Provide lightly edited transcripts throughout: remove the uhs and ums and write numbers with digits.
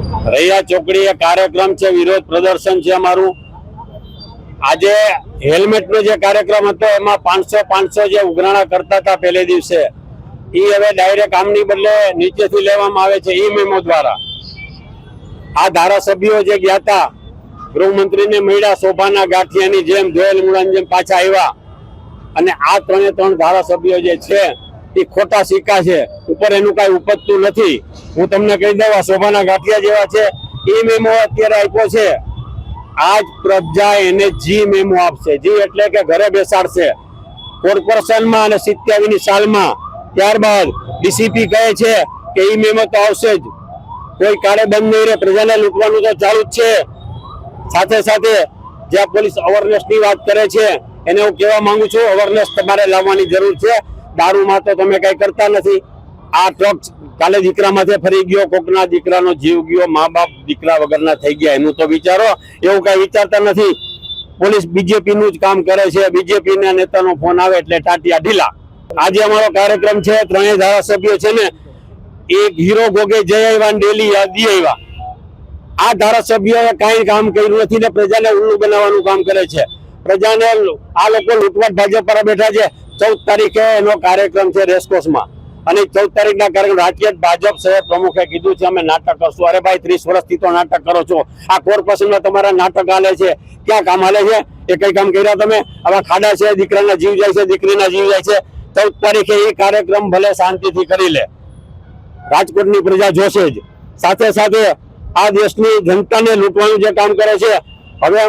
રૈયા ચોકડીએ કાર્યક્રમ છે, વિરોધ પ્રદર્શન છે અમારું। આજે હેલ્મેટનો જે કાર્યક્રમ હતો એમાં 500 જે ઉઘરાણા કરતા હતા પહેલે દિવસે, એ હવે ડાયરેક્ટ આમની બદલે નીચેથી લેવામાં આવે છે ઈ મેમો દ્વારા। આ ધારાસભ્યો જે ગયા હતા ગૃહમંત્રીને મળ્યા, શોભાના ગાંઠિયાની જેમ, જોયેલ મુળાની જેમ પાછા આવ્યા, અને આ 3 ધારાસભ્યો જે છે એ ખોટા સિક્કા છે, ઉપર એનું કઈ ઉપજતું નથી। હું તમને કહી દઉં, શોભાના ગાંઠિયા જેવા છે એ મેમો અત્યારે આપ્યો છે। આજ પ્રજા એને જી મેમો આપશે, જી એટલે કે ઘરે બેસાડશે કોર્પોરેશનમાં અને 27ની સાલમાં। ત્યારબાદ ડીસીપી કહે છે કે ઈ મેમો તો આવશે જ, કોઈ કાળે બંધ નહીં રહે, પ્રજાને લૂંટવાનું તો ચાલુ જ છે। સાથે સાથે જ્યાં પોલીસ અવેરનેસની વાત કરે છે એને હું કહેવા માંગુ છું, અવેરનેસ તમારે લાવવાની જરૂર છે। દારૂમાં તો તમે કઈ કરતા નથી। આ ટ્રક કાલે દીકરા માથે ફરી ગયો, કોકના દીકરાનો જીવ ગયો, મા બાપ દીકરા વગરના થઈ ગયા, એનું તો વિચારો। એવું કઈ વિચારતા નથી। પોલીસ બીજેપી નું જ કામ કરે છે, બીજેપી ના નેતાનો ફોન આવે એટલે ટાટિયા ઢીલા। આજે અમારો કાર્યક્રમ છે, 3 ધારાસભ્યો છે ને, એક હીરો ગોગે જઈ આવ્યા, ડેલી યાદી આવ્યા। આ ધારાસભ્યોએ કઈ કામ કર્યું નથી ને પ્રજાને ઉલ્લુ બનાવવાનું કામ કરે છે। પ્રજાને આ લોકો લૂંટવાટ ભાજપ પર બેઠા છે। 14 તારીખે એનો કાર્યક્રમ છે રેસકોર્સમાં, અને 14 તારીખના કાર્યક્રમ રાજ્ય ભાજપ શહેર પ્રમુખે કીધું છે અમે નાટક કરશું। અરે ભાઈ, 30 વર્ષથી તો નાટક કરો છો। આ કોર્પોરેશનમાં તમારા નાટક હાલે છે, ક્યાં કામ હાલે છે? એ કઈ કામ કર્યા તમે? આવા ખાડા છે, દીકરાના જીવ જાય છે, દીકરીના જીવ જાય છે। 14 તારીખે એ કાર્યક્રમ ભલે શાંતિથી કરી લે, રાજકોટની પ્રજા જોશે જ। સાથે સાથે આ દેશની જનતાને લૂંટવાનું જે કામ કરે છે, હવે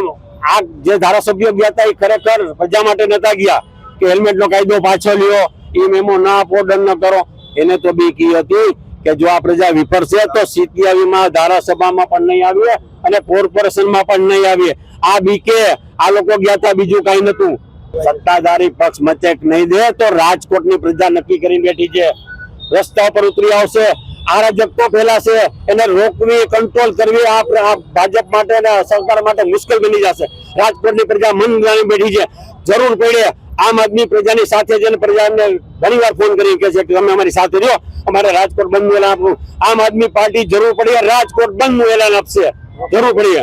આ જે ધારાસભ્યો ગયા હતા એ ખરેખર પ્રજા માટે નતા ગયા કે હેલ્મેટનો કાયદો પાછો લ્યો, એ મેમો ના આપો, દંડ ન કરો। એને તો બીક હતી કે જો આ પ્રજા વિફરશે તો 27માં ધારાસભામાં પણ નહીં આવીએ અને કોર્પોરેશનમાં પણ નહીં આવીએ। આ બીકે આ લોકો ગયા હતા, બીજું કઈ નતું। સત્તાધારી પક્ષ મચેક નહીં દે તો રાજકોટની પ્રજા નક્કી કરીને બેઠી છે, રસ્તા પર ઉતરી આવશે। અરાજકતા ફેલાશે, એને રોકવી, કંટ્રોલ કરવી આ ભાજપ માટે અને સરકાર માટે મુશ્કેલ બની જશે। રાજકોટની પ્રજા મન જાણી બેઠી છે। જરૂર પડે આમ આદમી પ્રજાની સાથે જઈને પ્રજાને ઘણીવાર ફોન કરી કે છે કે તમે અમારી સાથે રહ્યો, અમારે રાજકોટ બંધનું એલાન આપવું। આમ આદમી પાર્ટી જરૂર પડે રાજકોટ બંધનું એલાન આપશે, જરૂર પડે।